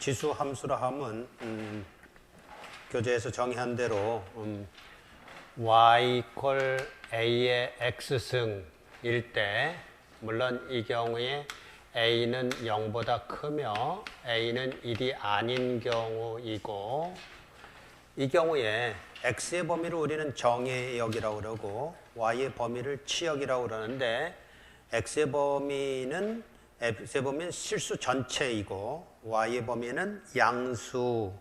지수 함수라 하면 교재에서 정의한 대로 y 이퀄 a의 x승일 때, 물론 이 경우에 a는 0보다 크며 a는 1이 아닌 경우이고, 이 경우에 x의 범위를 우리는 정의역이라고 그러고 y의 범위를 치역이라고 그러는데, x의 범위는 실수 전체이고 y의 범위는 양수일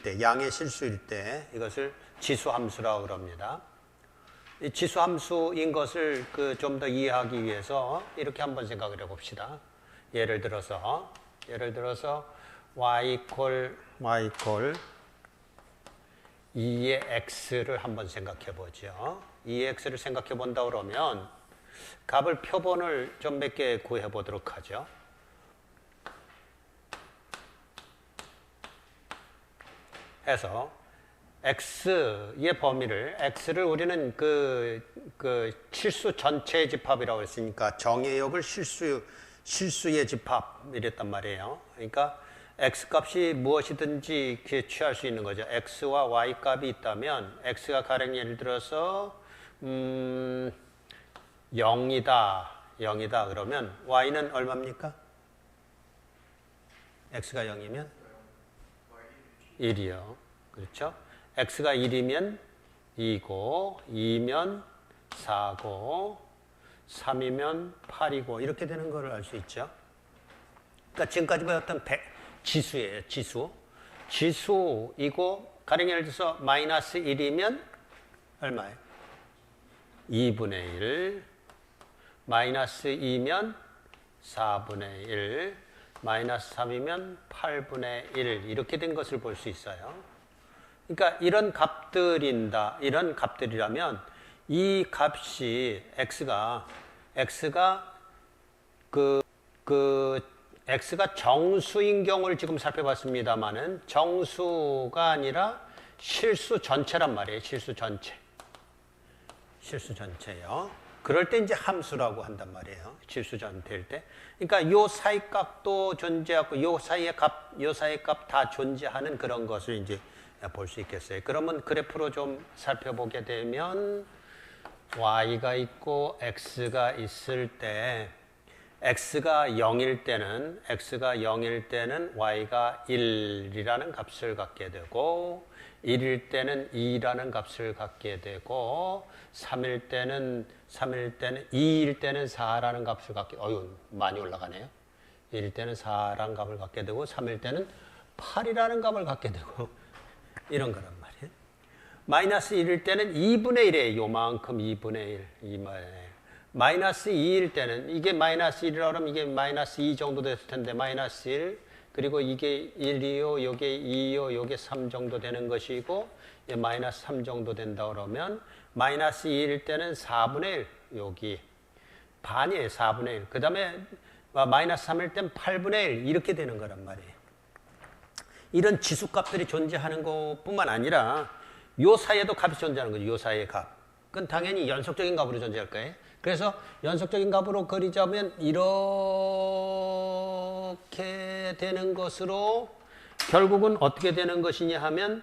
때, 양의 실수일 때 이것을 지수함수라고 그럽니다. 이 지수함수인 것을 좀 더 이해하기 위해서 이렇게 한번 생각을 해봅시다. 예를 들어서 y 이퀄 2의 x를 한번 생각해 보죠. 2의 x를 생각해 본다 그러면 값을 표본을 좀 몇 개 구해 보도록 하죠. 해서 x의 범위를, x를 우리는 실수 전체의 집합이라고 했으니까 정의역을 실수의 집합 이랬단 말이에요. 그러니까 x 값이 무엇이든지 취할 수 있는 거죠. x와 y 값이 있다면 x가 가령 예를 들어서 0이다 그러면 y는 얼마입니까? x가 0이면 1이요. 그렇죠? x가 1이면 2고, 2면 4고, 3이면 8이고, 이렇게 되는 걸 알 수 있죠. 그러니까 지금까지 배웠던 지수예요. 지수이고, 가령 예를 들어서 마이너스 1이면 얼마예요? 2분의 1, 마이너스 2면 4분의 1, 마이너스 3이면 8분의 1, 이렇게 된 것을 볼 수 있어요. 그러니까 이런 값들이라면 이 값이 x가 정수인 경우를 지금 살펴봤습니다만은 정수가 아니라 실수 전체란 말이에요. 실수 전체요. 그럴 때 이제 함수라고 한단 말이에요. 실수 전체일 때. 그러니까 요 사이 값도 존재하고 요 사이의 값 다 존재하는 그런 것을 이제 볼 수 있겠어요. 그러면 그래프로 좀 살펴보게 되면 y가 있고 x가 있을 때, x가 0일 때는 y가 1이라는 값을 갖게 되고, 1일 때는 2라는 값을 갖게 되고, 3일 때는 2일 때는 4라는 값을 갖게, 많이 올라가네요. 1일 때는 4라는 값을 갖게 되고, 3일 때는 8이라는 값을 갖게 되고, 이런 거란 말이에요. 마이너스 1일 때는 2분의 1이에요. 요만큼 2분의 1. 마이너스 2일 때는, 이게 마이너스 1이라고 하면 이게 마이너스 2 정도 됐을 텐데, 마이너스 1, 그리고 이게 1이요, 요게 2요, 요게 3 정도 되는 것이고, 마이너스 3 정도 된다 그러면, 마이너스 2일 때는 4분의 1, 여기 반이에요. 4분의 1. 그 다음에 마이너스 3일 때는 8분의 1, 이렇게 되는 거란 말이에요. 이런 지수값들이 존재하는 것뿐만 아니라 요 사이에도 값이 존재하는 거죠. 요 사이의 값. 그건 당연히 연속적인 값으로 존재할 거예요. 그래서 연속적인 값으로 그리자면 이렇게 되는 것으로 결국은 어떻게 되는 것이냐 하면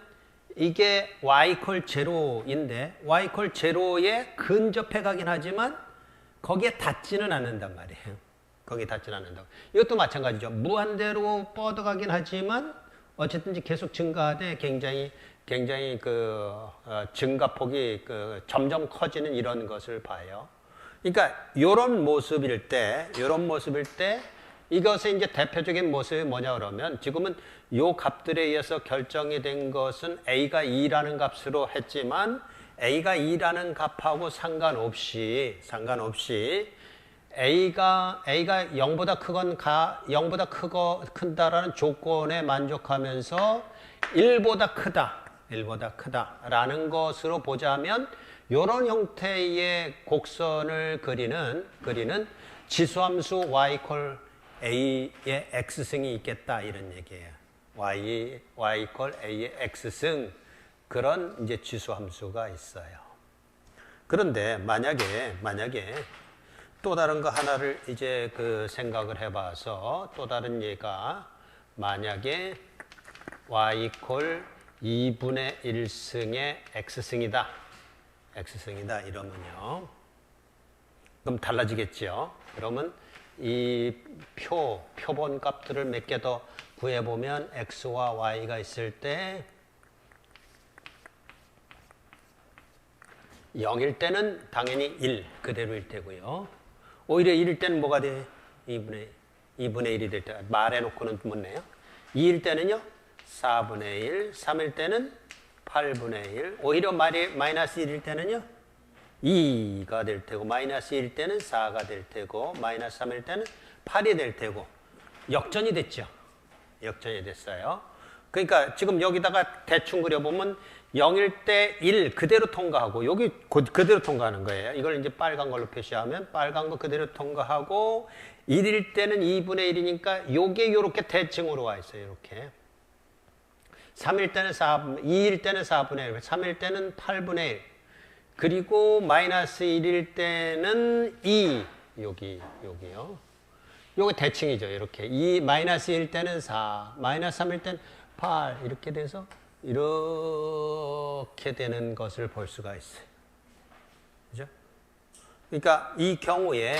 이게 y 이퀄 제로인데 y 이퀄 제로에 근접해 가긴 하지만 거기에 닿지는 않는단 말이에요. 거기에 닿지는 않는다고. 이것도 마찬가지죠. 무한대로 뻗어가긴 하지만 어쨌든지 계속 증가하되 굉장히 증가폭이 점점 커지는 이런 것을 봐요. 그러니까 이런 모습일 때 이것의 이제 대표적인 모습이 뭐냐 그러면 지금은 요 값들에 의해서 결정이 된 것은 a가 2라는 값으로 했지만 a가 2라는 값하고 상관없이 A가 0보다 큰다라는 조건에 만족하면서 1보다 크다라는 것으로 보자면 이런 형태의 곡선을 그리는 지수함수 y 이퀄 a의 x승이 있겠다 이런 얘기예요. y 이퀄 a의 x승, 그런 이제 지수함수가 있어요. 그런데 만약에 또 다른 거 하나를 이제 생각을 해봐서 또 다른 예가 만약에 y 이퀄 2분의 1승의 x승이다. x승이다 이러면요. 그럼 달라지겠죠. 그러면 이 표본 값들을 몇 개 더 구해보면 x와 y가 있을 때 0일 때는 당연히 1 그대로일 테고요. 오히려 1일 때는 뭐가 돼? 2분의 1이 될 때 말해놓고는 묻네요. 2일 때는요 4분의 1, 3일 때는 8분의 1, 오히려 마이너스 1일 때는요 2가 될 테고, 마이너스 1일 때는 4가 될 테고, 마이너스 3일 때는 8이 될 테고, 역전이 됐죠. 역전이 됐어요. 그러니까 지금 여기다가 대충 그려보면 0일 때 1 그대로 통과하고, 여기 그대로 통과하는 거예요. 이걸 이제 빨간 걸로 표시하면 빨간 거 그대로 통과하고, 1일 때는 2분의 1이니까 요게 요렇게 대칭으로 와 있어요. 이렇게. 3일 때는 2일 때는 4분의 1, 3일 때는 8분의 1. 그리고 마이너스 1일 때는 2, 여기요. 요게 대칭이죠. 이렇게. 마이너스 1일 때는 4, 마이너스 3일 때는 8, 이렇게 돼서 이렇게 되는 것을 볼 수가 있어요. 그죠? 그러니까 이 경우에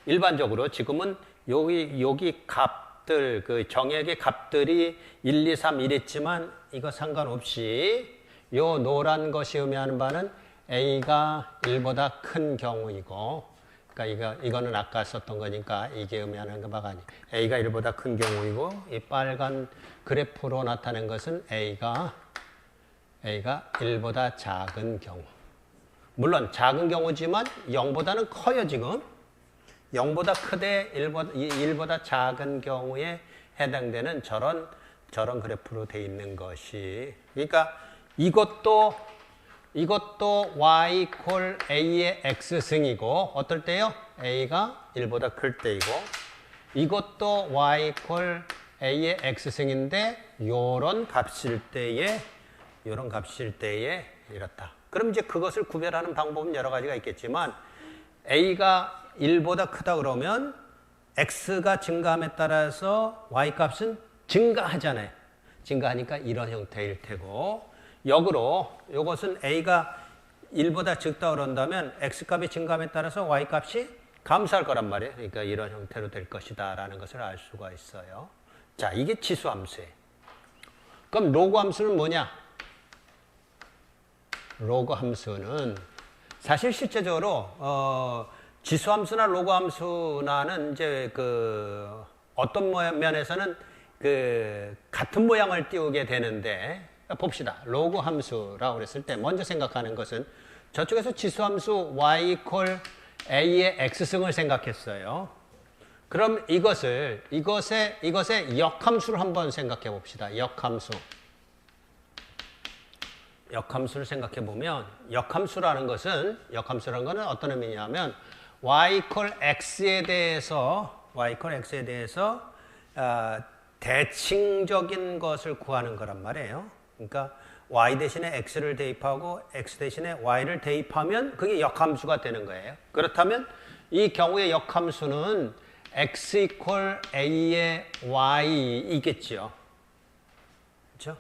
일반적으로 지금은 여기 값들, 그 정액의 값들이 1, 2, 3 이랬지만 이거 상관없이 요 노란 것이 의미하는 바는 A가 1보다 큰 경우이고, 그러니까 이거는 아까 썼던 거니까 이게 의미하는 바가 아니에요. A가 1보다 큰 경우이고, 이 빨간 그래프로 나타낸 것은 A가 1보다 작은 경우. 물론 작은 경우지만 0보다는 커요, 지금. 0보다 크되 1보다 작은 경우에 해당되는 저런 그래프로 되어 있는 것이. 그러니까 이것도 y 이퀄 a의 x승이고, 어떨 때요? a가 1보다 클 때이고, 이것도 y 이퀄 a의 x승인데 요런 값일 때에 이렇다. 그럼 이제 그것을 구별하는 방법은 여러 가지가 있겠지만, a가 1보다 크다 그러면 x가 증가함에 따라서 y 값은 증가하잖아요. 증가하니까 이런 형태일 테고, 역으로 이것은 a가 1보다 적다 그런다면 x값이 증가함에 따라서 y값이 감소할 거란 말이에요. 그러니까 이런 형태로 될 것이다 라는 것을 알 수가 있어요. 자, 이게 지수함수예요. 그럼 로그 함수는 뭐냐? 로그 함수는 사실 실제적으로 지수함수나 로그 함수나는 이제 어떤 면에서는 같은 모양을 띄우게 되는데, 봅시다. 로그 함수라고 그랬을 때 먼저 생각하는 것은 저쪽에서 지수함수 y 이퀄 a의 x승을 생각했어요. 그럼 이것의 역함수를 한번 생각해 봅시다. 역함수를 생각해 보면, 역함수라는 것은 어떤 의미냐면 y 이퀄 x에 대해서 대칭적인 것을 구하는 거란 말이에요. 그러니까 y 대신에 x를 대입하고 x 대신에 y를 대입하면 그게 역함수가 되는 거예요. 그렇다면 이 경우의 역함수는 x 이퀄 a의 y이겠죠. 그렇죠?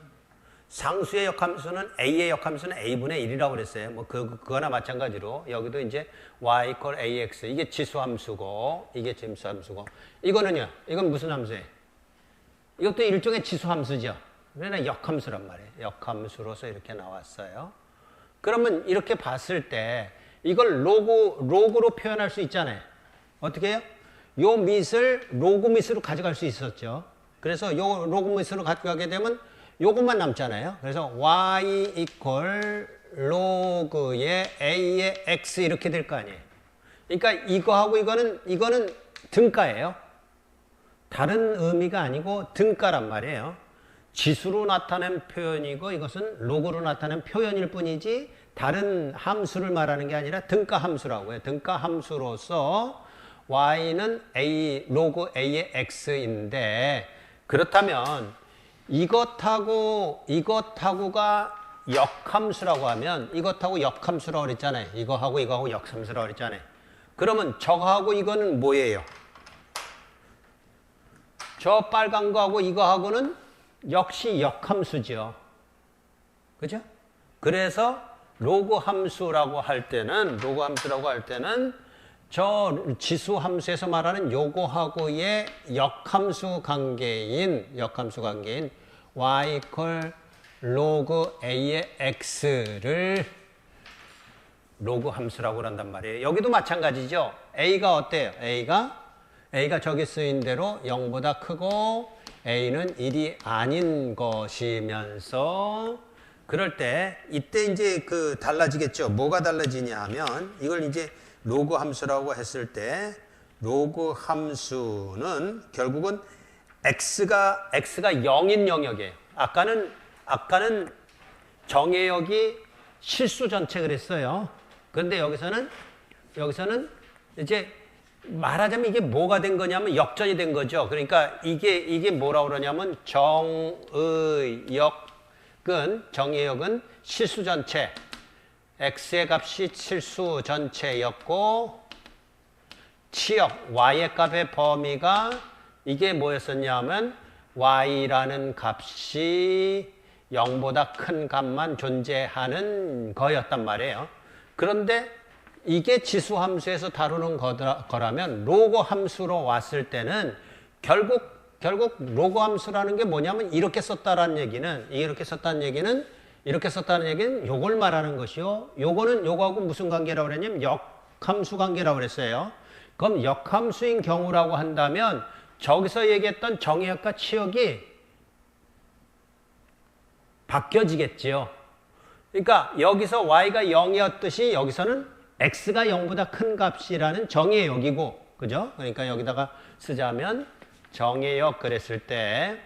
상수의 역함수는 a의 역함수는 a분의 1이라고 그랬어요. 뭐 그거나 마찬가지로 여기도 이제 y 이퀄 ax, 이게 지수함수고 이게 지수함수고, 이거는요. 이건 무슨 함수예요? 이것도 일종의 지수함수죠. 그러나 역함수란 말이에요. 역함수로서 이렇게 나왔어요. 그러면 이렇게 봤을 때 이걸 로그로 표현할 수 있잖아요. 어떻게 해요? 요 밑을 로그 밑으로 가져갈 수 있었죠. 그래서 요 로그 밑으로 가져가게 되면 요것만 남잖아요. 그래서 y 이퀄 로그의 a의 x 이렇게 될 거 아니에요. 그러니까 이거하고 이거는 등가예요. 다른 의미가 아니고 등가란 말이에요. 지수로 나타낸 표현이고 이것은 로그로 나타낸 표현일 뿐이지 다른 함수를 말하는 게 아니라 등가 함수라고 해요. 등가 함수로서 y는 로그 a의 x인데, 그렇다면 이것하고가 역함수라고 하면, 이것하고 역함수라고 그랬잖아요. 이거하고 역함수라고 그랬잖아요. 그러면 저거하고 이거는 뭐예요? 저 빨간 거하고 이거하고는 역시 역함수죠. 그죠? 그래서 로그 함수라고 할 때는 저 지수 함수에서 말하는 요거하고의 역함수 관계인 y equal 로그 a의 x를 로그 함수라고 한단 말이에요. 여기도 마찬가지죠. a가 어때요? a가 저기 쓰인 대로 0보다 크고 a는 1이 아닌 것이면서 그럴 때 이때 이제 그 달라지겠죠. 뭐가 달라지냐 하면 이걸 이제 로그 함수라고 했을 때 로그 함수는 결국은 x가 0인 영역이에요. 아까는 정의역이 실수 전체 그랬어요. 그런데 여기서는 이제 말하자면 이게 뭐가 된 거냐면 역전이 된 거죠. 그러니까 이게 뭐라고 그러냐면 정의역은 실수 전체, x의 값이 실수 전체였고 치역 y의 값의 범위가 이게 뭐였었냐면 y라는 값이 0보다 큰 값만 존재하는 거였단 말이에요. 그런데 이게 지수 함수에서 다루는 거라면 로그 함수로 왔을 때는 결국 로그 함수라는 게 뭐냐면 이렇게 썼다는 얘기는 요걸 말하는 것이요. 요거는 요거하고 무슨 관계라고 그랬냐면 역함수 관계라고 그랬어요. 그럼 역함수인 경우라고 한다면 저기서 얘기했던 정의역과 치역이 바뀌어지겠지요. 그러니까 여기서 y가 0이었듯이 여기서는 x가 0보다 큰 값이라는 정의역이고, 그죠? 그러니까 여기다가 쓰자면 정의역 그랬을 때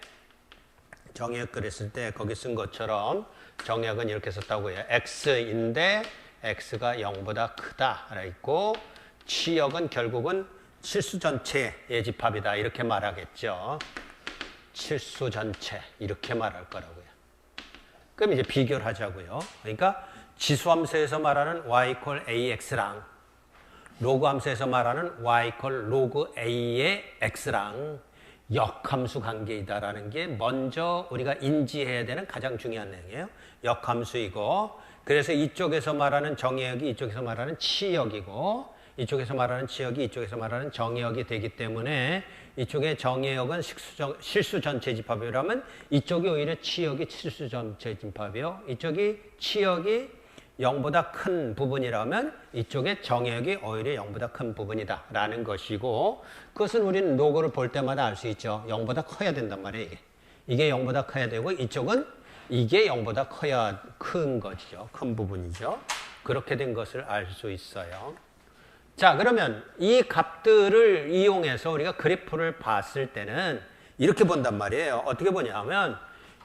거기 쓴 것처럼 정의역은 이렇게 썼다고 해요. x인데 x가 0보다 크다 있고 치역은 결국은 실수 전체의 집합이다 이렇게 말하겠죠. 실수 전체 이렇게 말할 거라고요. 그럼 이제 비교를 하자고요. 그러니까 지수함수에서 말하는 y equal ax랑 로그 함수에서 말하는 y equal 로그 a의 x랑 역함수 관계이다라는 게 먼저 우리가 인지해야 되는 가장 중요한 내용이에요. 역함수이고 그래서 이쪽에서 말하는 정의역이 이쪽에서 말하는 치역이고 이쪽에서 말하는 치역이 이쪽에서 말하는 정의역이 되기 때문에 이쪽의 정의역은 실수 전체 집합이라면 이쪽이 오히려 치역이 실수 전체 집합이요. 이쪽이 치역이 0보다 큰 부분이라면 이쪽의 정의역이 오히려 0보다 큰 부분이다 라는 것이고 그것은 우리는 로그를 볼 때마다 알 수 있죠. 0보다 커야 된단 말이에요. 이게 0보다 커야 되고 이쪽은 이게 0보다 커야 큰 것이죠. 큰 부분이죠. 그렇게 된 것을 알 수 있어요. 자, 그러면 이 값들을 이용해서 우리가 그래프를 봤을 때는 이렇게 본단 말이에요. 어떻게 보냐면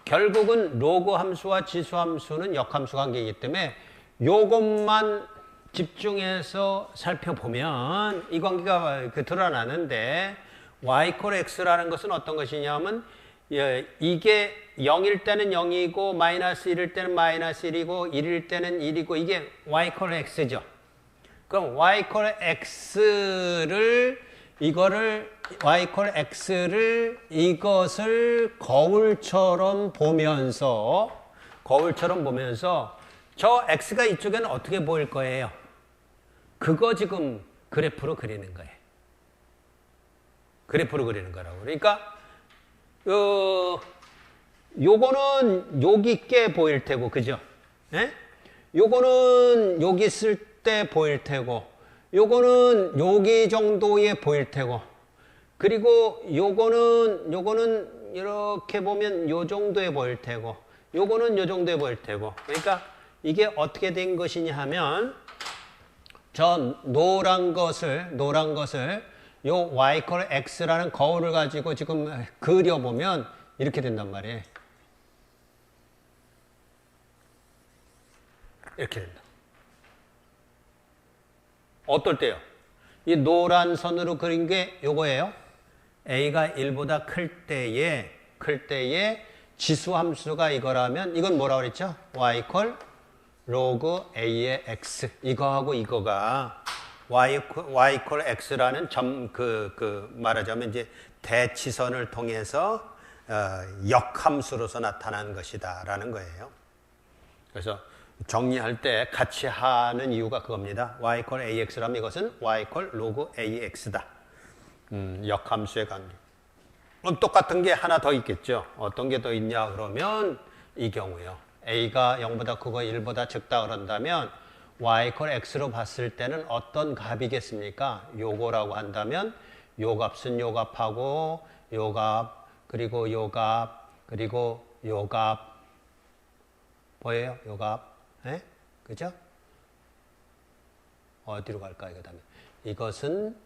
결국은 로그 함수와 지수 함수는 역함수 관계이기 때문에 요것만 집중해서 살펴보면 이 관계가 드러나는데 y equal x라는 것은 어떤 것이냐면 이게 0일 때는 0이고 마이너스 1일 때는 마이너스 1이고 1일 때는 1이고 이게 y equal x죠. 그럼 y equal x를 이것을 거울처럼 보면서 저 x가 이쪽에는 어떻게 보일 거예요? 그거 지금 그래프로 그리는 거예요. 그래프로 그리는 거라고. 그러니까 요거는 여기 있게 보일 테고, 그죠? 예? 요거는 여기 있을 때 보일 테고, 요거는 여기 정도에 보일 테고, 그리고 요거는 이렇게 보면 요 정도에 보일 테고, 요거는 요 정도에 보일 테고. 그러니까 이게 어떻게 된 것이냐 하면 저 노란 것을 요 y equal x라는 거울을 가지고 지금 그려보면 이렇게 된단 말이에요. 이렇게 된다. 어떨 때요? 이 노란 선으로 그린 게 요거예요. a가 1보다 클 때에 지수 함수가 이거라면 이건 뭐라고 그랬죠? y equal 로그 a의 x 이거하고 이거가 y equal x라는 말하자면 이제 대치선을 통해서 역함수로서 나타난 것이다라는 거예요. 그래서 정리할 때 같이 하는 이유가 그겁니다. y equal ax라면 이것은 y equal log ax다. 역함수의 관계. 그럼 똑같은 게 하나 더 있겠죠. 어떤 게 더 있냐 그러면 이 경우요. a가 0보다 크고 1보다 적다 그런다면 y equal x로 봤을 때는 어떤 값이겠습니까? 요거라고 한다면 요 값은 요 값하고 요 값, 그리고 요 값, 그리고 요 값 뭐예요? 요 값. 예? 그죠? 어디로 갈까요? 그다음에 이것은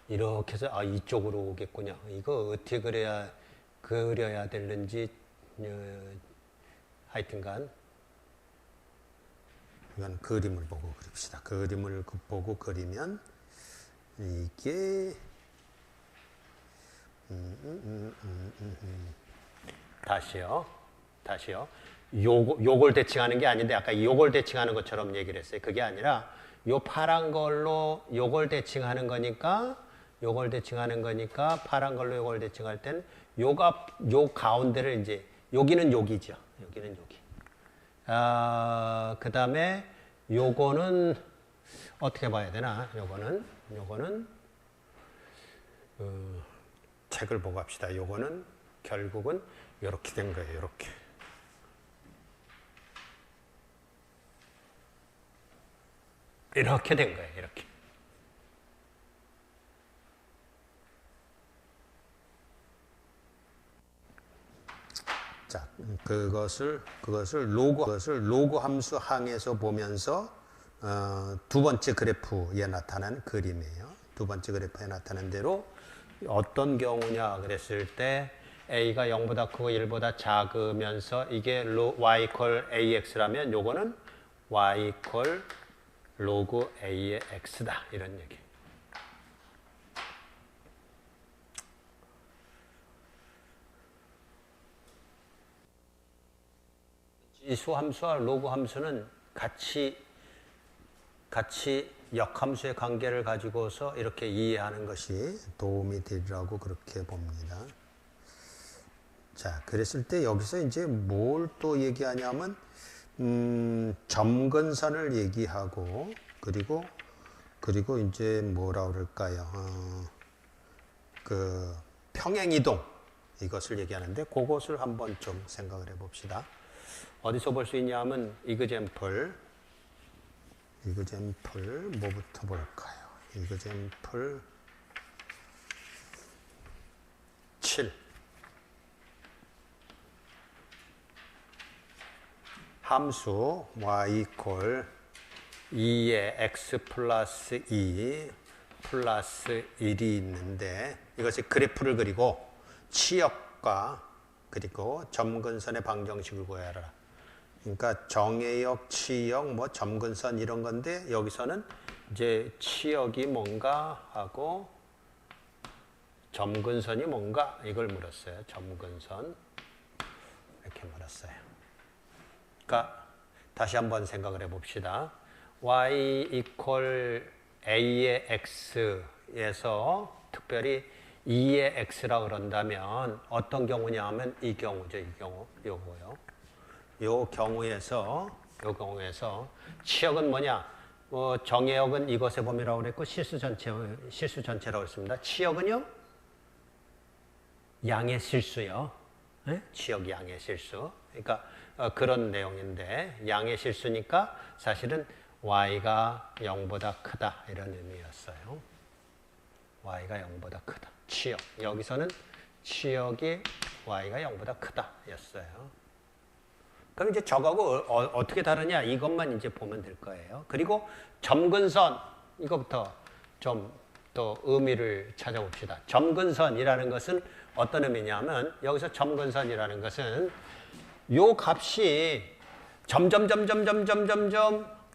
이렇게 해서 이쪽으로 오겠군요. 이거 어떻게 그려야 되는지 하여튼간 이건 그림을 보고 그립시다. 그림을 보고 그리면 이게 다시요. 요걸 대칭하는 게 아닌데 아까 요걸 대칭하는 것처럼 얘기를 했어요. 그게 아니라 요 파란 걸로 요걸 대칭하는 거니까 파란 걸로 요걸 대칭할 때는 요 가운데를 이제 여기는 여기죠. 여기는 여기. 그 다음에 요거는 어떻게 봐야 되나? 요거는 책을 보고 합시다. 요거는 결국은 이렇게 된 거예요. 이렇게. 이렇게 된 거예요. 이렇게. 자, 그것을 로그 함수 항에서 보면서 두 번째 그래프에 나타난 그림이에요. 두 번째 그래프에 나타난 대로 어떤 경우냐 그랬을 때 a가 0보다 크고 1보다 작으면서 이게 y equal ax라면 요거는 y equal log a의 x다. 이런 얘기. 지수 함수와 로그 함수는 같이 역함수의 관계를 가지고서 이렇게 이해하는 것이 도움이 되리라고 그렇게 봅니다. 자, 그랬을 때 여기서 이제 뭘 또 얘기하냐면 점근선을 얘기하고 그리고 이제 뭐라 그럴까요? 그 평행이동 이것을 얘기하는데 그것을 한번 좀 생각을 해봅시다. 어디서 볼 수 있냐면 이그젬플 뭐부터 볼까요? 이그젬플 7 함수 y equal 2의 x 플러스 2 플러스 1이 있는데 이것이 그래프를 그리고 치역과 그리고 점근선의 방정식을 구하라. 그러니까 정해역, 치역, 뭐 점근선 이런 건데 여기서는 이제 치역이 뭔가 하고 점근선이 뭔가 이걸 물었어요. 점근선 이렇게 물었어요. 그러니까 다시 한번 생각을 해봅시다. y equal a의 x에서 특별히 2의 x라 그런다면 어떤 경우냐 하면 이 경우죠. 이 경우 요거요. 요 경우에서 치역은 뭐냐? 정해역은 이것의 범위라고 그랬고 실수 전체라고 했습니다. 치역은요? 양의 실수요. 네? 치역 양의 실수. 그러니까 그런 내용인데 양의 실수니까 사실은 y가 0보다 크다 이런 의미였어요. y가 0보다 크다. 치역. 여기서는 치역이 y가 0보다 크다 였어요. 그럼 이제 저거하고 어떻게 다르냐 이것만 이제 보면 될 거예요. 그리고 점근선 이거부터 좀 또 의미를 찾아봅시다. 점근선이라는 것은 어떤 의미냐면 여기서 점근선이라는 것은 요 값이 점점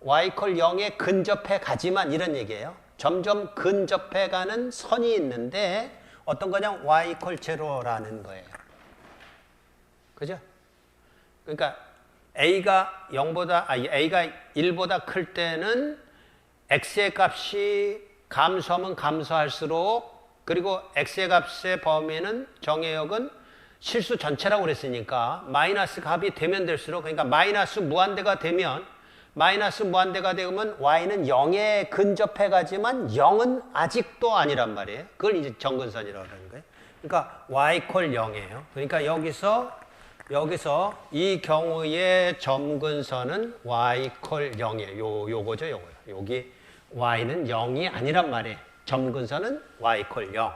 y equal 0에 근접해 가지만 이런 얘기예요. 점점 근접해 가는 선이 있는데 어떤 거냐 y equal 0라는 거예요. 그죠? 그러니까 A가 1보다 클 때는 x의 값이 감소하면 감소할수록 그리고 x의 값의 범위는 정해역은 실수 전체라고 그랬으니까 마이너스 값이 되면 될수록 그러니까 마이너스 무한대가 되면 y는 0에 근접해 가지만 0은 아직도 아니란 말이에요. 그걸 이제 점근선이라고 하는 거예요. 그러니까 y = 0이에요. 그러니까 여기서 이 경우의 점근선은 y = 0이에요. 요거죠, 요거요. 여기 y는 0이 아니란 말이에요. 점근선은 y = 0.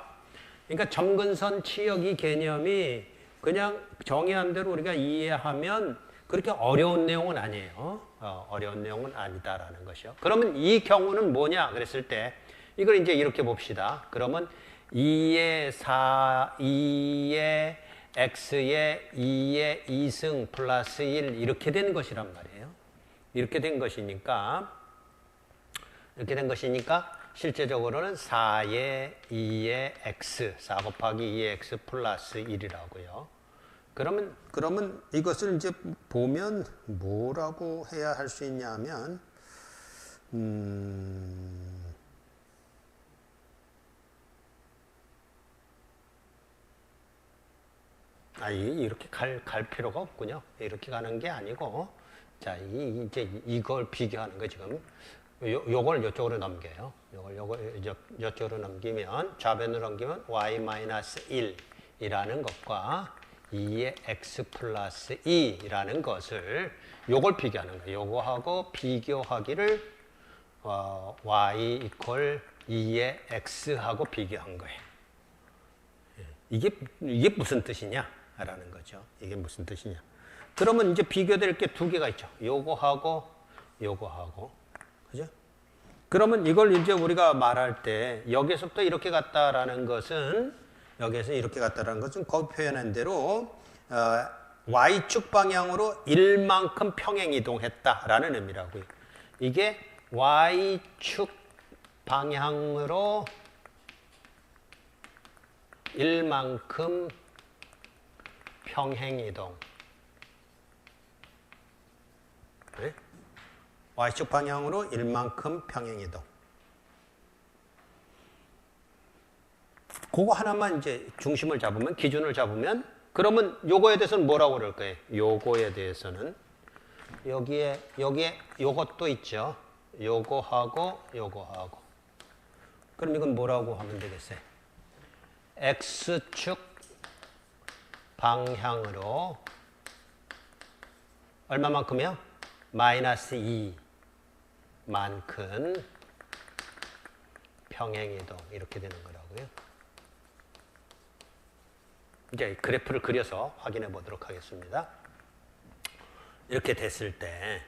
그러니까 점근선 치역이 개념이 그냥 정의한 대로 우리가 이해하면 그렇게 어려운 내용은 아니에요. 어려운 내용은 아니다라는 것이요. 그러면 이 경우는 뭐냐 그랬을 때 이걸 이제 이렇게 봅시다. 그러면 2의 x의 2의 2승 플러스 1 이렇게 된 것이란 말이에요. 이렇게 된 것이니까 실제적으로는 4의 2의 x 4 곱하기 2의 x 플러스 1이라고요. 그러면 이것을 이제 보면 뭐라고 해야 할 수 있냐 하면 이렇게 갈 필요가 없군요. 이렇게 가는 게 아니고 자, 이제 이걸 비교하는 거 지금 요걸 이쪽으로 넘겨요. 요걸 이쪽으로 넘기면 좌변으로 넘기면 y-1이라는 것과 2의 x 플러스 2라는 것을 요걸 비교하는 거예요. 요거하고 비교하기를 y = 2의 x하고 비교한 거예요. 이게 무슨 뜻이냐? 라는 거죠. 이게 무슨 뜻이냐? 그러면 이제 비교될 게 두 개가 있죠. 요거하고 요거하고. 그죠? 그러면 이걸 이제 우리가 말할 때 여기서부터 이렇게 갔다라는 것은 거기 표현한 대로 y축 방향으로 1만큼 평행 이동했다라는 의미라고요. 이게 y축 방향으로 1만큼 평행 이동. 네? y축 방향으로 1만큼 평행 이동. 그거 하나만 이제 중심을 잡으면, 기준을 잡으면, 그러면 요거에 대해서는 뭐라고 그럴 거예요? 요거에 대해서는 여기에 요것도 있죠. 요거하고 요거하고. 그럼 이건 뭐라고 하면 되겠어요? x축 방향으로 얼마만큼이요? -2만큼 평행이동 이렇게 되는 거라고요. 이제 그래프를 그려서 확인해 보도록 하겠습니다. 이렇게 됐을 때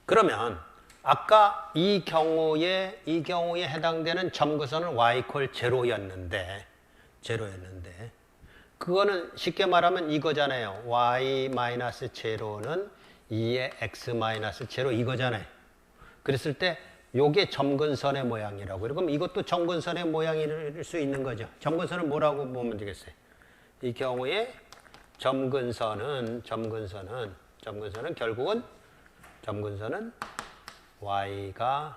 그러면 아까 이 경우에 해당되는 점근선은 y = 0였는데 그거는 쉽게 말하면 이거잖아요. y-0는 2의 x-0 이거잖아요. 그랬을 때 요게 점근선의 모양이라고. 그럼 이것도 점근선의 모양일 수 있는 거죠. 점근선은 뭐라고 보면 되겠어요? 이 경우에 점근선은 결국은 y가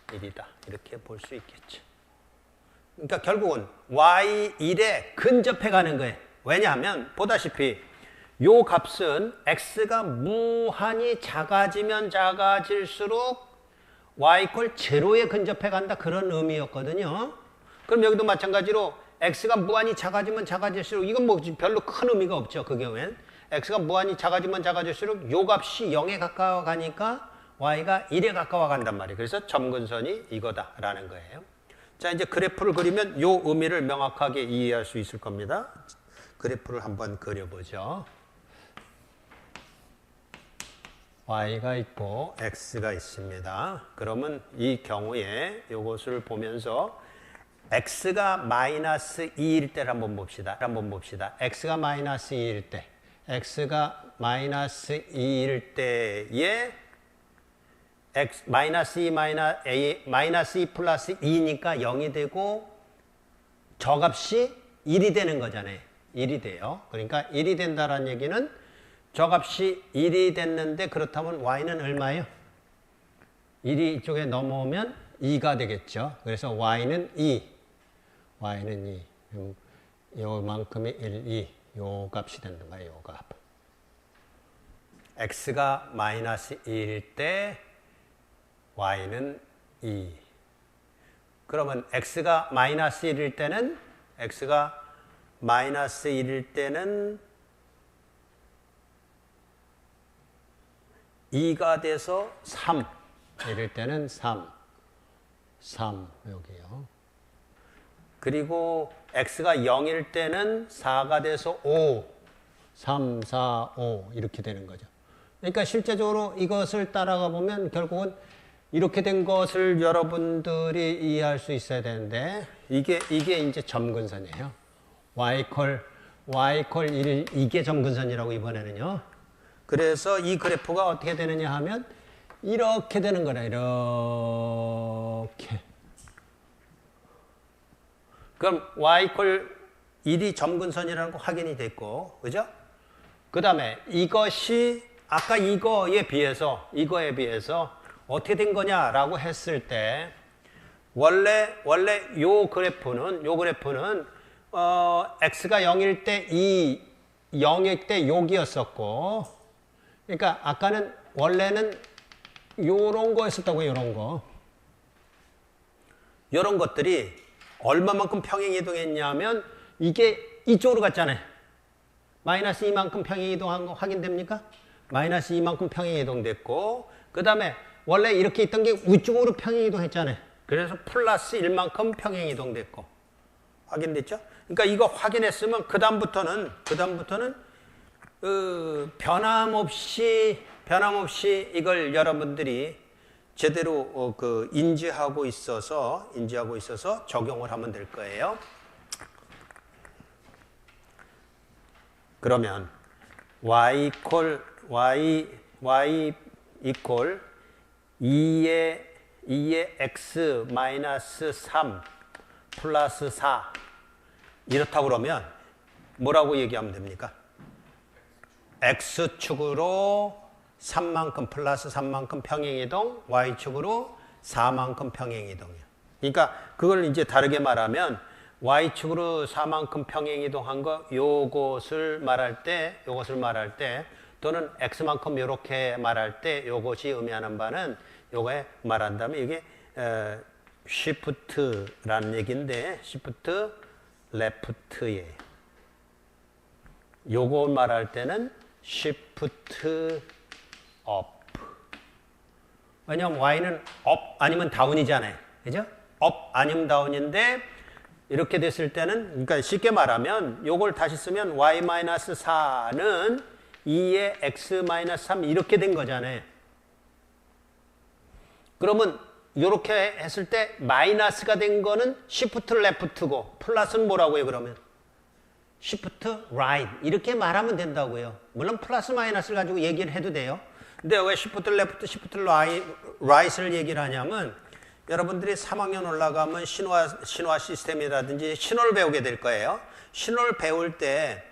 1이다. 이렇게 볼 수 있겠죠. 그러니까 결국은 y1에 근접해 가는 거예요. 왜냐하면 보다시피 요 값은 x가 무한히 작아지면 작아질수록 y = 0에 근접해 간다 그런 의미였거든요. 그럼 여기도 마찬가지로 x가 무한히 작아지면 작아질수록 이건 뭐 별로 큰 의미가 없죠. 그 경우엔 x가 무한히 작아지면 작아질수록 요 값이 0에 가까워 가니까 y가 1에 가까워 간단 말이에요. 그래서 점근선이 이거다라는 거예요. 자, 이제 그래프를 그리면 요 의미를 명확하게 이해할 수 있을 겁니다. 그래프를 한번 그려보죠. y가 있고 x가 있습니다. 그러면 이 경우에 이것을 보면서 x가 -2일 때를 한번 봅시다. x가 -2일 때, -2일 때에 -2 플러스 2니까 0이 되고 저 값이 1이 되는 거잖아요. 1이 돼요. 그러니까 1이 된다는 얘기는 저 값이 1이 됐는데 그렇다면 y는 얼마예요? 1이 이쪽에 넘어오면 2가 되겠죠. 그래서 y는 2. y는 2. 요만큼이 1, 2. 요 값이 되는 거예요. 요 값. x가 마이너스 2일 때 y는 2. 그러면 x가 마이너스 1일 때는 x가 마이너스 1일 때는 2가 돼서 3. 이럴 때는 3. 3 여기요. 그리고 x가 0일 때는 4가 돼서 5. 3, 4, 5 이렇게 되는 거죠. 그러니까 실제적으로 이것을 따라가 보면 결국은 이렇게 된 것을 여러분들이 이해할 수 있어야 되는데 이게 이제 점근선이에요. y 콜 1 이게 점근선이라고 이번에는요. 그래서 이 그래프가 어떻게 되느냐 하면 이렇게 되는 거라. 이렇게. 그럼 y 콜 1이 점근선이라는 거 확인이 됐고, 그죠? 그 다음에 이것이 아까 이거에 비해서 어떻게 된 거냐라고 했을 때 원래 요 그래프는 x가 0일 때 0일 때 여기였었고, 그러니까 아까는 원래는 요런 거였었다고요. 요런 것들이 얼마만큼 평행이동했냐면 이게 이쪽으로 갔잖아요. 마이너스 2만큼 평행이동한 거 확인됩니까? 마이너스 2만큼 평행이동됐고, 그 다음에 원래 이렇게 있던 게 위쪽으로 평행이동했잖아요. 그래서 플러스 1만큼 평행이동됐고 확인됐죠? 그러니까 이거 확인했으면 그 다음부터는 변함없이 이걸 여러분들이 제대로 인지하고 있어서 적용을 하면 될 거예요. 그러면 y 이퀄 2의 x 마이너스 3 플러스 4 이렇다고 그러면 뭐라고 얘기하면 됩니까? x축으로 3만큼 플러스 3만큼 평행이동, y축으로 4만큼 평행이동이요. 그러니까 그걸 이제 다르게 말하면 y축으로 4만큼 평행이동한 거 요것을 말할 때 또는 x만큼 이렇게 말할 때 요것이 의미하는 바는 요거에 말한다면 이게 시프트라는 얘기인데 시프트 레프트예요. 요거 말할 때는 시프트 업. 왜냐면 y는 업 아니면 다운이잖아요. 그죠? 업 아니면 다운인데 이렇게 됐을 때는 그러니까 쉽게 말하면 요걸 다시 쓰면 y-4는 2의 x-3 이렇게 된 거잖아요. 그러면 이렇게 했을 때 마이너스가 된 거는 시프트 레프트고 플러스는 뭐라고요 그러면? 시프트 라이트 이렇게 말하면 된다고요. 물론 플러스 마이너스를 가지고 얘기를 해도 돼요. 근데 왜 시프트 레프트, 시프트 라이트를 얘기를 하냐면 여러분들이 3학년 올라가면 신화 시스템이라든지 신호를 배우게 될 거예요. 신호를 배울 때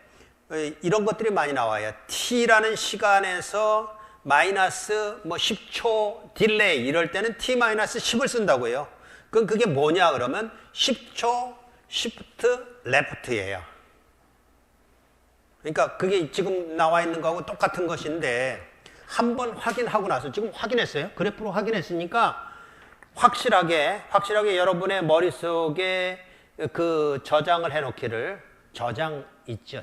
이런 것들이 많이 나와요. t라는 시간에서 마이너스 10초 딜레이 이럴 때는 t-10을 쓴다고요. 그럼 그게 뭐냐 그러면 10초 시프트 레프트예요. 그러니까 그게 지금 나와 있는 거하고 똑같은 것인데 한번 확인하고 나서 지금 확인했어요. 그래프로 확인했으니까 확실하게 여러분의 머릿속에 그 저장을 해놓기를 저장 있죠.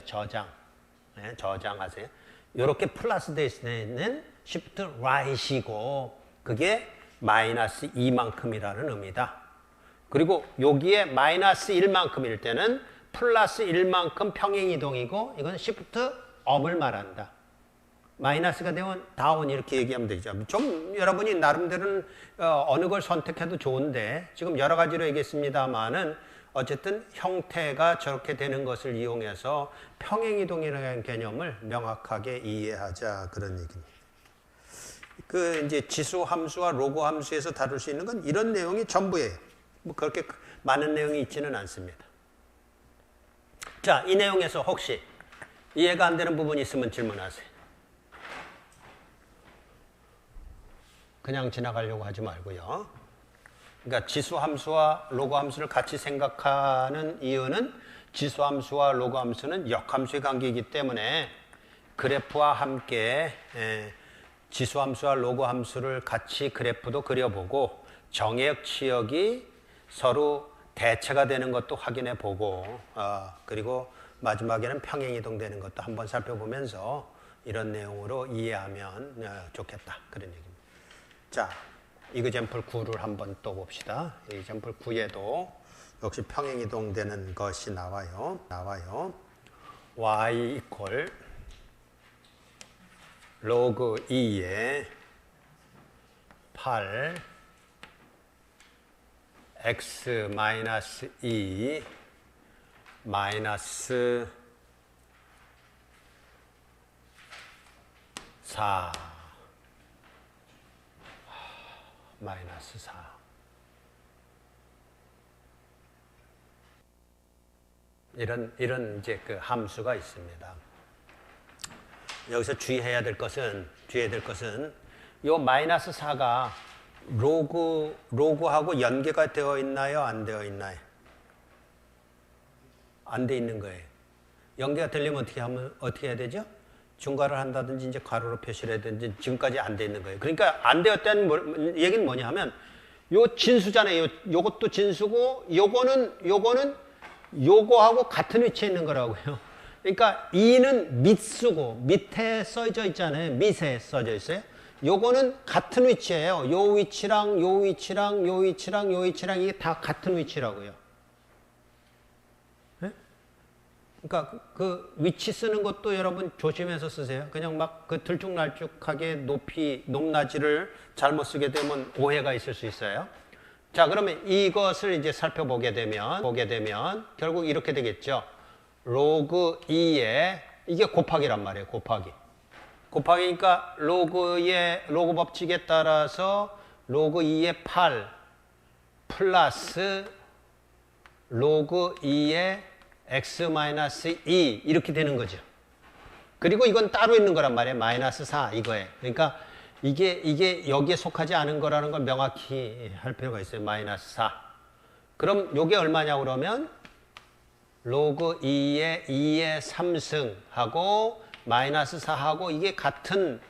네, 저장하세요. 이렇게 플러스 되어 있는 시프트 라이트이고 그게 마이너스 2만큼이라는 의미다. 그리고 여기에 마이너스 1만큼일 때는 플러스 1만큼 평행이동이고 이건 시프트 업을 말한다. 마이너스가 되면 다운 이렇게 얘기하면 되죠. 좀 여러분이 나름대로는 어느 걸 선택해도 좋은데 지금 여러 가지로 얘기했습니다만은 어쨌든 형태가 저렇게 되는 것을 이용해서 평행이동이라는 개념을 명확하게 이해하자 그런 얘기입니다. 그 이제 지수 함수와 로그 함수에서 다룰 수 있는 건 이런 내용이 전부예요. 뭐 그렇게 많은 내용이 있지는 않습니다. 자, 이 내용에서 혹시 이해가 안 되는 부분이 있으면 질문하세요. 그냥 지나가려고 하지 말고요. 그러니까 지수함수와 로그함수를 같이 생각하는 이유는 지수함수와 로그함수는 역함수의 관계이기 때문에 그래프와 함께 지수함수와 로그함수를 같이 그래프도 그려보고 정의역 치역이 서로 대체가 되는 것도 확인해 보고 그리고 마지막에는 평행이동 되는 것도 한번 살펴보면서 이런 내용으로 이해하면 좋겠다 그런 얘기입니다. 자, 이그젬플 9를 한번 또 봅시다. 이그젬플 9에도 역시 평행이동 되는 것이 나와요. y 이퀄 로그 2에 8 x 마이너스 2 마이너스 4 마이너스 4 이런 이제 그 함수가 있습니다. 여기서 주의해야 될 것은 요 마이너스 4가 로그하고 연계가 되어 있나요? 안 되어 있나요? 안 돼 있는 거예요. 연계가 되려면 어떻게 해야 되죠? 중괄을 한다든지 이제 가로로 표시를 해야든지 지금까지 안 돼 있는 거예요. 그러니까 안 되었다는 얘기는 뭐냐 하면 요 진수잖아요. 요것도 진수고 요거는 요거하고 같은 위치에 있는 거라고요. 그러니까 2는 밑수고 밑에 써져 있잖아요. 밑에 써져 있어요. 요거는 같은 위치예요. 요 위치랑 요 위치랑 요 위치랑 요 위치랑 이게 다 같은 위치라고요. 네? 그러니까 그 위치 쓰는 것도 여러분 조심해서 쓰세요. 그냥 막 그 들쭉날쭉하게 높낮이를 잘못 쓰게 되면 오해가 있을 수 있어요. 자, 그러면 이것을 이제 살펴보게 되면 결국 이렇게 되겠죠. 로그 2에 이게 곱하기란 말이에요. 곱하기니까 로그 법칙에 따라서 로그 2의 8 플러스 로그 2의 x 마이너스 2 이렇게 되는 거죠. 그리고 이건 따로 있는 거란 말이에요. 마이너스 4 이거에. 그러니까 이게 여기에 속하지 않은 거라는 걸 명확히 할 필요가 있어요. 마이너스 4. 그럼 요게 얼마냐고 그러면 로그 2의 3승하고 마이너스 4하고 이게 같은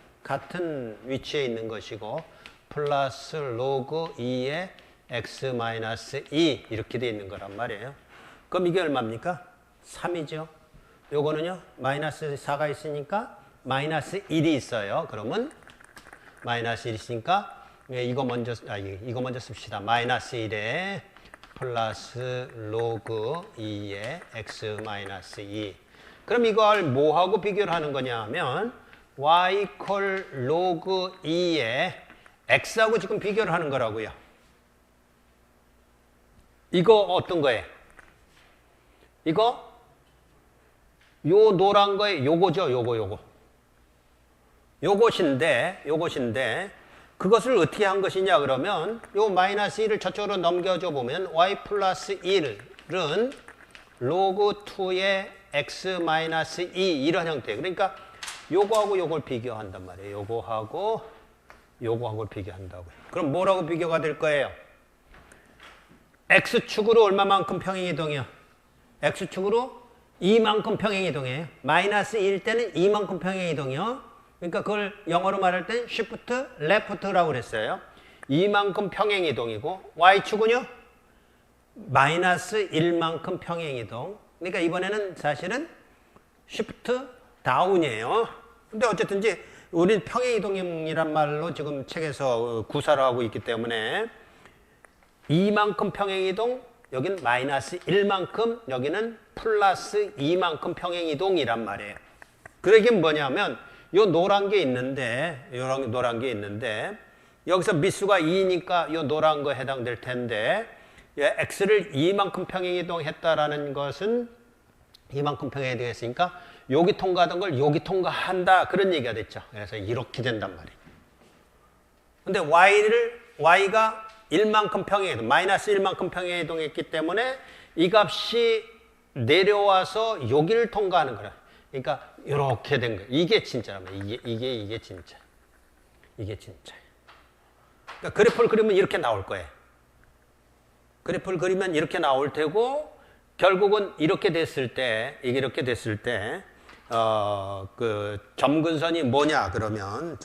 위치에 있는 것이고 플러스 로그 2의 x 마이너스 2 이렇게 돼 있는 거란 말이에요. 그럼 이게 얼마입니까? 3이죠. 요거는요. 마이너스 4가 있으니까 마이너스 1이 있어요. 그러면 마이너스 1이 있으니까 이거 먼저 씁시다. 마이너스 1에 플러스 로그 2의 x 마이너스 2. 그럼 이걸 뭐하고 비교를 하는 거냐 하면 y 이퀄 로그 2의 x하고 지금 비교를 하는 거라고요. 이거 어떤 거예요? 이거 요 노란 거에 요거죠. 요것인데 그것을 어떻게 한 것이냐 그러면 요 마이너스 1을 저쪽으로 넘겨줘 보면 y 플러스 1은 로그 2의 x 마이너스 2 이런 형태. 그러니까 요거하고 요걸 비교한단 말이에요. 요거하고 비교한다고요. 그럼 뭐라고 비교가 될 거예요? x축으로 얼마만큼 평행이동이요? x축으로 2만큼 평행이동이에요. 마이너스 1일 때는 2만큼 평행이동이요. 그러니까 그걸 영어로 말할 땐 shift left라고 그랬어요. 2만큼 평행이동이고 y축은요? 마이너스 1만큼 평행이동. 그러니까 이번에는 사실은 shift down이에요. 근데 어쨌든지 우리는 평행이동이란 말로 지금 책에서 구사를 하고 있기 때문에 2만큼 평행이동, 여기는 마이너스 1만큼, 여기는 플러스 2만큼 평행이동이란 말이에요. 그러게 뭐냐면 요 노란 게 있는데 여기서 미수가 2니까 요 노란 거 해당될 텐데 x를 2만큼 평행이동했다라는 것은 2만큼 평행이동했으니까 여기 통과하던 걸 여기 통과한다 그런 얘기가 됐죠. 그래서 이렇게 된단 말이에요. 근데 y가 1만큼 평행이동, 마이너스 1만큼 평행이동했기 때문에 이 값이 내려와서 여기를 통과하는 거라. 그러니까 이렇게 된 거예요. 이게 진짜라면 이게 진짜. 그러니까 그래프를 그리면 이렇게 나올 거예요. 그래프를 그리면 이렇게 나올 테고 결국은 이렇게 됐을 때 이게 이렇게 됐을 때 그 점근선이 뭐냐 그러면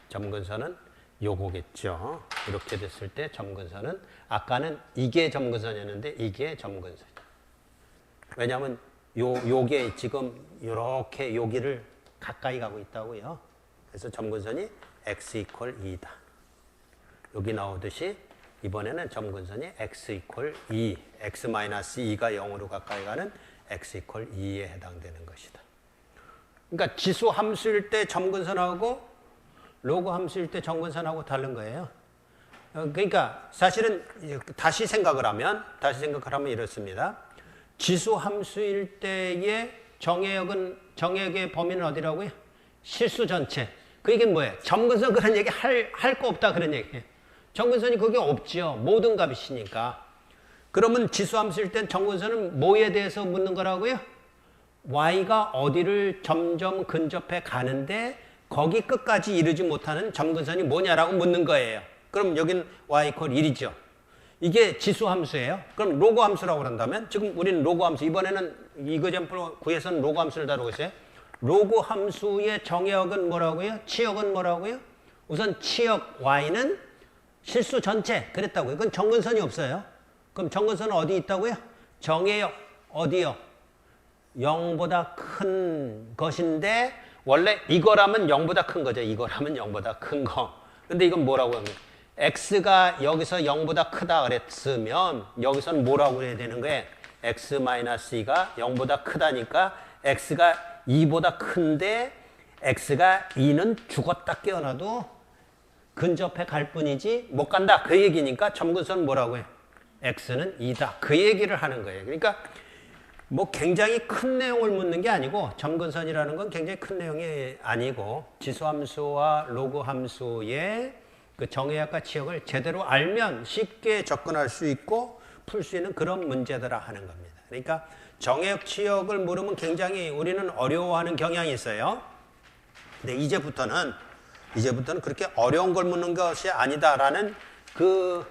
점근선은 요거겠죠. 이렇게 됐을 때 점근선은 아까는 이게 점근선이었는데 이게 점근선이에요. 왜냐하면 요게 지금 이렇게 여기를 가까이 가고 있다고요. 그래서 점근선이 x 이퀄 2다. 여기 나오듯이 이번에는 점근선이 x 이퀄 2, x-2가 0으로 가까이 가는 x 이퀄 2에 해당되는 것이다. 그러니까 지수 함수일 때 점근선하고 로그 함수일 때 점근선하고 다른 거예요. 그러니까 사실은 다시 생각을 하면 이렇습니다. 지수 함수일 때의 정액의 범위는 어디라고요? 실수 전체. 그 얘기는 뭐예요? 점근선 그런 얘기 할 거 없다 그런 얘기예요. 점근선이 그게 없지요. 모든 값이시니까. 그러면 지수 함수일 땐 점근선은 뭐에 대해서 묻는 거라고요? y가 어디를 점점 근접해 가는데 거기 끝까지 이르지 못하는 점근선이 뭐냐라고 묻는 거예요. 그럼 여긴 y 이퀄 1이죠. 이게 지수 함수예요. 그럼 로그 함수라고 한다면 지금 우리는 로그 함수 이번에는 이그젠플 구에서는 로그 함수를 다루고 있어요. 로그 함수의 정의역은 뭐라고요? 치역은 뭐라고요? 우선 치역 y는 실수 전체 그랬다고요. 그건 점근선이 없어요. 그럼 점근선은 어디 있다고요? 정의역 어디요? 0보다 큰 것인데 원래 이거라면 0보다 큰 거죠. 이거라면 0보다 큰 거. 근데 이건 뭐라고 합니까? x가 여기서 0보다 크다 그랬으면 여기서는 뭐라고 해야 되는 거예요? x-2가 0보다 크다니까 x가 2보다 큰데 x가 2는 죽었다 깨어나도 근접해 갈 뿐이지 못 간다. 그 얘기니까 점근선은 뭐라고 해요? x는 2다. 그 얘기를 하는 거예요. 그러니까 뭐 굉장히 큰 내용을 묻는 게 아니고 점근선이라는 건 굉장히 큰 내용이 아니고 지수함수와 로그함수의 그 정의역과 치역을 제대로 알면 쉽게 접근할 수 있고 풀 수 있는 그런 문제들을 하는 겁니다. 그러니까 정의역, 치역을 물으면 굉장히 우리는 어려워하는 경향이 있어요. 근데 이제부터는 그렇게 어려운 걸 묻는 것이 아니다라는 그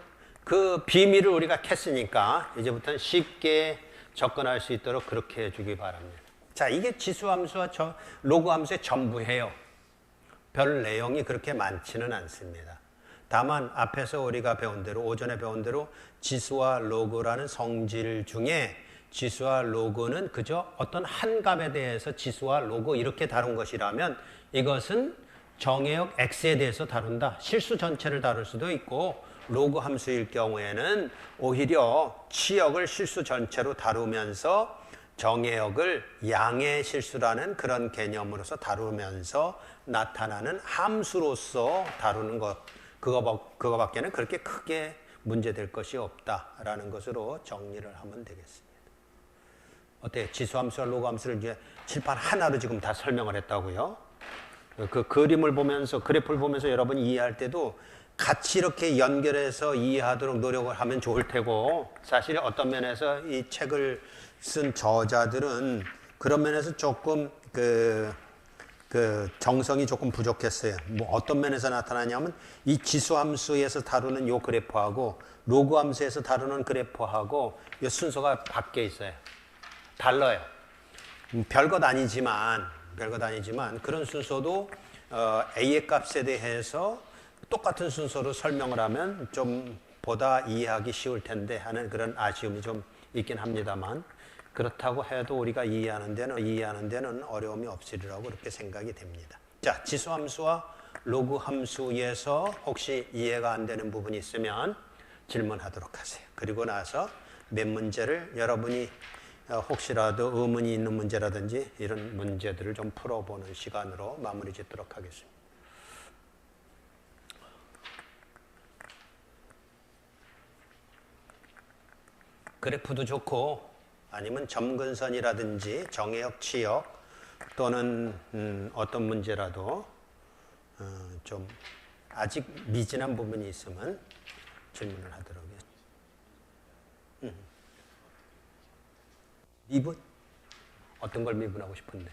비밀을 우리가 캤으니까 이제부터는 쉽게 접근할 수 있도록 그렇게 해주기 바랍니다. 자, 이게 지수함수와 로그함수의 전부예요. 별 내용이 그렇게 많지는 않습니다. 다만 앞에서 우리가 배운 대로 오전에 배운 대로 지수와 로그라는 성질 중에 지수와 로그는 그저 어떤 한 값에 대해서 지수와 로그 이렇게 다룬 것이라면 이것은 정의역 x에 대해서 다룬다. 실수 전체를 다룰 수도 있고 로그 함수일 경우에는 오히려 치역을 실수 전체로 다루면서 정의역을 양의 실수라는 그런 개념으로서 다루면서 나타나는 함수로서 다루는 것 그거밖에는 그렇게 크게 문제될 것이 없다라는 것으로 정리를 하면 되겠습니다. 어때요? 지수함수와 로그함수를 이제 칠판 하나로 지금 다 설명을 했다고요? 그 그림을 보면서 그래프를 보면서 여러분이 이해할 때도 같이 이렇게 연결해서 이해하도록 노력을 하면 좋을 테고 사실 어떤 면에서 이 책을 쓴 저자들은 그런 면에서 조금 그 정성이 조금 부족했어요. 뭐 어떤 면에서 나타나냐면 이 지수함수에서 다루는 요 그래프하고 로그함수에서 다루는 그래프하고 이 순서가 바뀌어 있어요. 달라요. 별것 아니지만 그런 순서도 A의 값에 대해서 똑같은 순서로 설명을 하면 좀 보다 이해하기 쉬울 텐데 하는 그런 아쉬움이 좀 있긴 합니다만 그렇다고 해도 우리가 이해하는 데는 어려움이 없으리라고 그렇게 생각이 됩니다. 자, 지수함수와 로그함수에서 혹시 이해가 안 되는 부분이 있으면 질문하도록 하세요. 그리고 나서 몇 문제를 여러분이 혹시라도 의문이 있는 문제라든지 이런 문제들을 좀 풀어보는 시간으로 마무리 짓도록 하겠습니다. 그래프도 좋고 아니면 점근선이라든지 정의역, 치역 또는 어떤 문제라도 좀 아직 미진한 부분이 있으면 질문을 하도록 하겠습니다. 미분? 어떤 걸 미분하고 싶은데?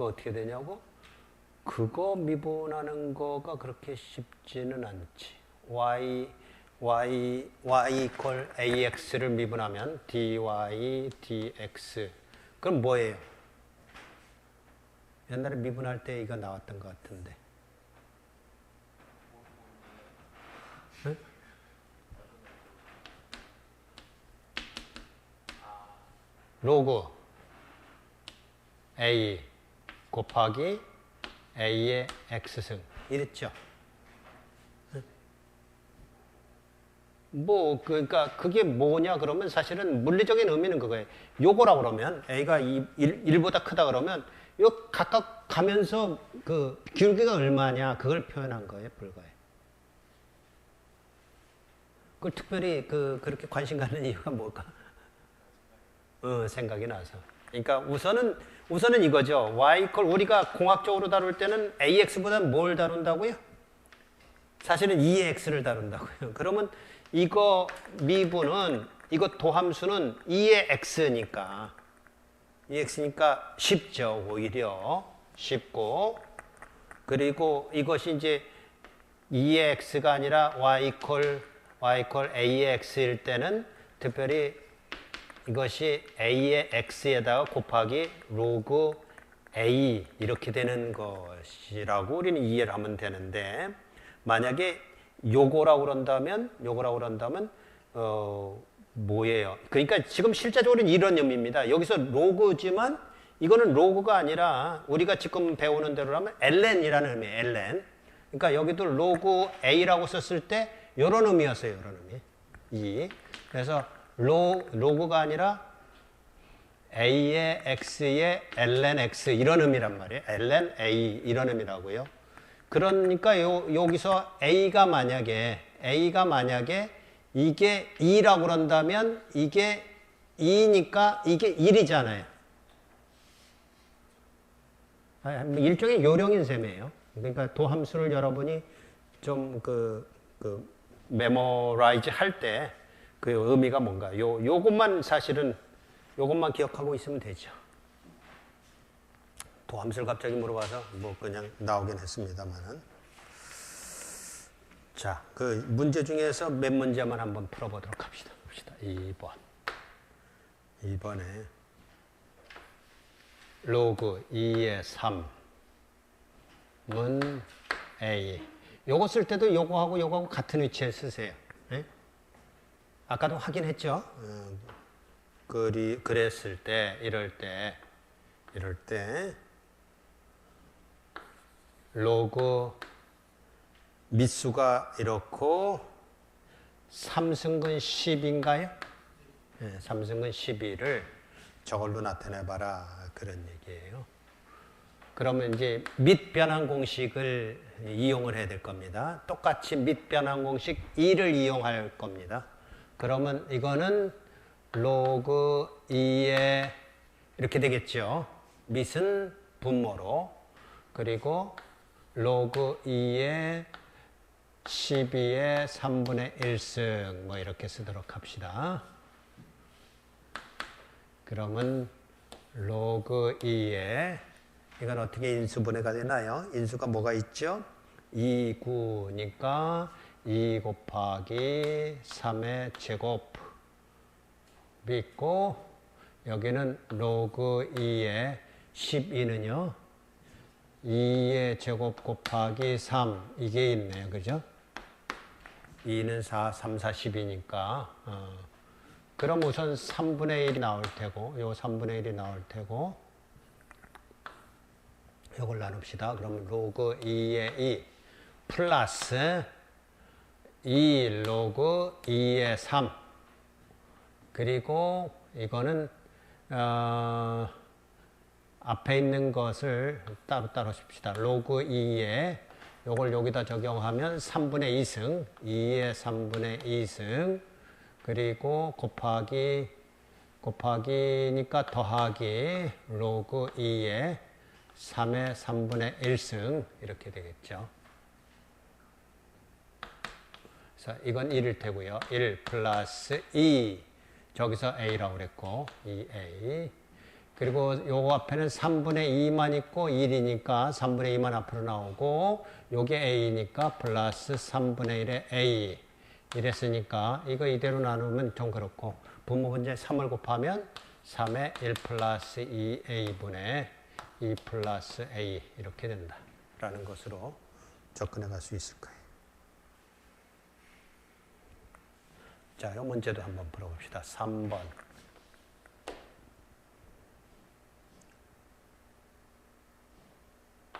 그거 어떻게 되냐고? 그거 미분하는 거가 그렇게 쉽지는 않지. y equal ax를 미분하면 dy dx. 그럼 뭐예요? 옛날에 미분할 때 이거 나왔던 것 같은데. 응? 로그 a 곱하기 a의 x승 이랬죠. 뭐 그러니까 그게 뭐냐 그러면 사실은 물리적인 의미는 그거예요. 요거라고 그러면 a가 1보다 크다 그러면 요 각각 가면서 그 기울기가 얼마냐 그걸 표현한 거예요. 불과해. 그걸 특별히 그렇게 관심 갖는 이유가 뭘까? 생각이 나서. 그러니까 우선은 이거죠. y 우리가 공학적으로 다룰 때는 ax보다 뭘 다룬다고요? 사실은 2의 x를 다룬다고요. 그러면 이거 미분은 이거 도함수는 2의 x니까 2x니까 쉽죠. 오히려 쉽고 그리고 이것이 이제 2의 x가 아니라 y a의 x일 때는 특별히 이것이 a의 x에다가 곱하기 로그 a 이렇게 되는 것이라고 우리는 이해를 하면 되는데 만약에 요거라고 그런다면 뭐예요? 그러니까 지금 실제적으로는 이런 의미입니다. 여기서 로그지만 이거는 로그가 아니라 우리가 지금 배우는 대로라면 ln이라는 의미예요. ln. 그러니까 여기도 로그 a라고 썼을 때 이런 의미였어요. 이런 의미. 그래서 로그가 아니라 a의 x의 ln x 이런 의미란 말이에요. ln a 이런 의미라고요. 그러니까 여기서 a가 만약에 이게 2라고 그런다면 이게 2니까 이게 1이잖아요. 일종의 요령인 셈이에요. 그러니까 도함수를 여러분이 좀 메모라이즈 할 때 그 의미가 뭔가 요것만 사실은 요것만 기억하고 있으면 되죠. 도함수를 갑자기 물어봐서 뭐 그냥 나오긴 했습니다만은. 자, 그 문제 중에서 몇 문제만 한번 풀어보도록 합시다. 2번에 로그 2의 3은 a. 요거 쓸 때도 요거하고 같은 위치에 쓰세요. 네? 아까도 확인했죠? 그랬을 때, 이럴 때 로그 밑수가 이렇고 3승근 10인가요? 네, 3승근 12를 저걸로 나타내봐라 그런 얘기예요. 그러면 이제 밑변환 공식을 이용을 해야 될 겁니다. 똑같이 밑변환 공식 2를 이용할 겁니다. 그러면 이거는 로그 2의 이렇게 되겠죠. 밑은 분모로 그리고 로그 2의 12의 3분의 1승 뭐 이렇게 쓰도록 합시다. 그러면 로그 2의 이건 어떻게 인수분해가 되나요? 인수가 뭐가 있죠? 2, 9니까 2 곱하기 3의 제곱이 있고 여기는 로그 2의 12는요. 2의 제곱 곱하기 3 이게 있네요. 그죠? 2는 4, 3, 4, 10이니까 그럼 우선 3분의 1이 나올 테고 요 3분의 1이 나올 테고 요걸 나눕시다. 그러면 로그 2의 2 플러스 2 로그 2의 3 그리고 이거는 앞에 있는 것을 따로 씁시다. 로그 2에 요걸 여기다 적용하면 3분의 2승 2의 3분의 2승 그리고 곱하기니까 더하기 로그 2에 3의 3분의 1승 이렇게 되겠죠. 그래서 이건 1일 테고요. 1 플러스 2 저기서 a라고 그랬고 2a 그리고 요거 앞에는 3분의 2만 있고 1이니까 3분의 2만 앞으로 나오고 요게 a니까 플러스 3분의 1의 a 이랬으니까 이거 이대로 나누면 좀 그렇고 분모분제 3을 곱하면 3의 1 플러스 2a분의 2 플러스 a 이렇게 된다 라는 것으로 접근해 갈 수 있을 거예요. 자, 이 문제도 한번 풀어봅시다. 3번.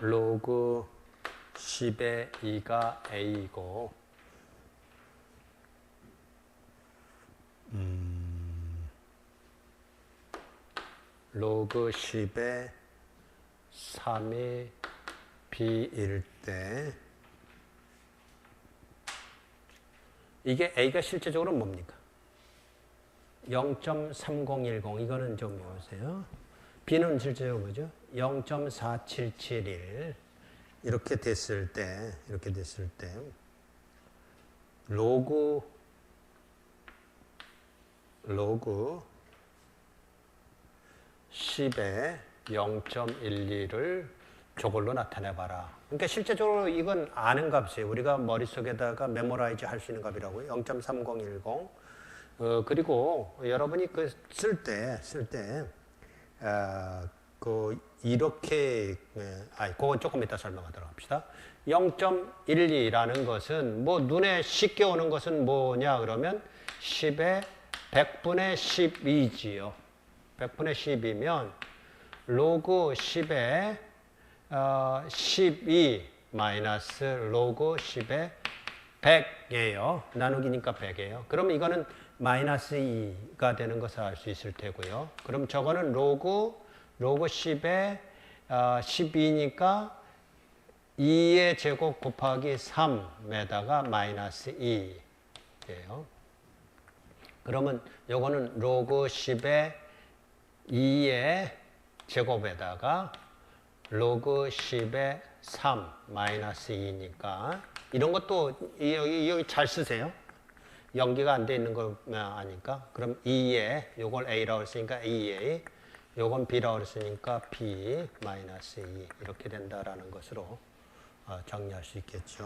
로그 10의 2가 a이고 로그 10의 3이 b일 때 이게 a가 실제적으로 뭡니까? 0.3010 이거는 좀 외우세요. b는 실제적으로 뭐죠? 0.4771 이렇게 됐을 때 로그 10의 0.12를 저걸로 나타내봐라. 그러니까 실제적으로 이건 아는 값이에요. 우리가 머릿속에다가 메모라이즈 할 수 있는 값이라고요. 0.3010. 그리고 여러분이 쓸 때, 이렇게, 그건 조금 이따 설명하도록 합시다. 0.12라는 것은, 눈에 쉽게 오는 것은 뭐냐, 그러면 10의 100분의 12지요. 100분의 10이면, 로그 10의 12 마이너스 로그 10의 100이에요. 나누기니까 100이에요. 그럼 이거는 마이너스 2가 되는 것을 알 수 있을 테고요. 그럼 저거는 로그 10의 12니까 2의 제곱 곱하기 3에다가 마이너스 2예요. 그러면 요거는 로그 10의 2의 제곱에다가 로그 10의 3 마이너스 2니까 이런 것도 여기 잘 쓰세요. 연기가 안 돼 있는 걸 아니까. 그럼 2에 요걸 a라고 했으니까 2a 요건 b라고 했으니까 b 마이너스 2 이렇게 된다라는 것으로 정리할 수 있겠죠.